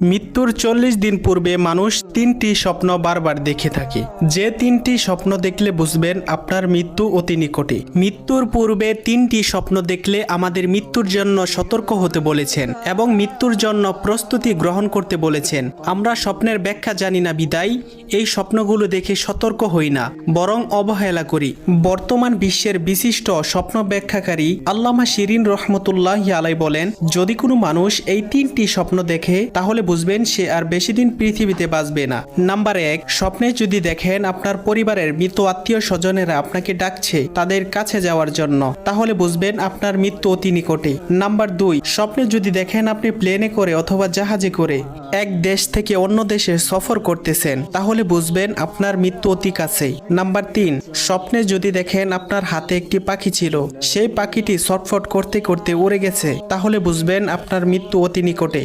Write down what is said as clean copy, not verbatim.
মৃত্যুর ৪০ দিন পূর্বে মানুষ ৩টি স্বপ্ন বারবার দেখে থাকে। যে ৩টি স্বপ্ন দেখলে বুঝবেন আপনার মৃত্যু অতি নিকটে। মৃত্যুর পূর্বে ৩টি স্বপ্ন দেখলে আমাদের মৃত্যুর জন্য সতর্ক হতে বলেছেন এবং মৃত্যুর জন্য প্রস্তুতি গ্রহণ করতে বলেছেন। আমরা স্বপ্নের ব্যাখ্যা জানি না বিদায় এই স্বপ্নগুলো দেখে সতর্ক হই না, বরং অবহেলা করি। বর্তমান বিশ্বের বিশিষ্ট স্বপ্ন ব্যাখ্যাকারী আল্লামা শিরিন রহমতুল্লাহি আলাই বলেন, যদি কোনো মানুষ এই ৩টি স্বপ্ন দেখে তাহলে বুঝবেন সে আর বেশি দিন পৃথিবীতে বাঁচবে না। নাম্বার ১, স্বপ্নে যদি দেখেন আপনার পরিবারের মৃত আত্মীয় স্বজনেরা আপনাকে ডাকছে তাদের কাছে যাওয়ার জন্য, তাহলে বুঝবেন আপনার মৃত্যু অতি নিকটে। নাম্বার ২, স্বপ্নে যদি দেখেন আপনি প্লেনে করে অথবা জাহাজে করে এক দেশ থেকে অন্য দেশে সফর করতেছেন, তাহলে বুঝবেন আপনার মৃত্যু অতি কাছেই। নাম্বার ৩, স্বপ্নে যদি দেখেন আপনার হাতে একটি পাখি ছিল, সেই পাখিটি ছটফট করতে করতে উড়ে গেছে, তাহলে বুঝবেন আপনার মৃত্যু অতি নিকটে।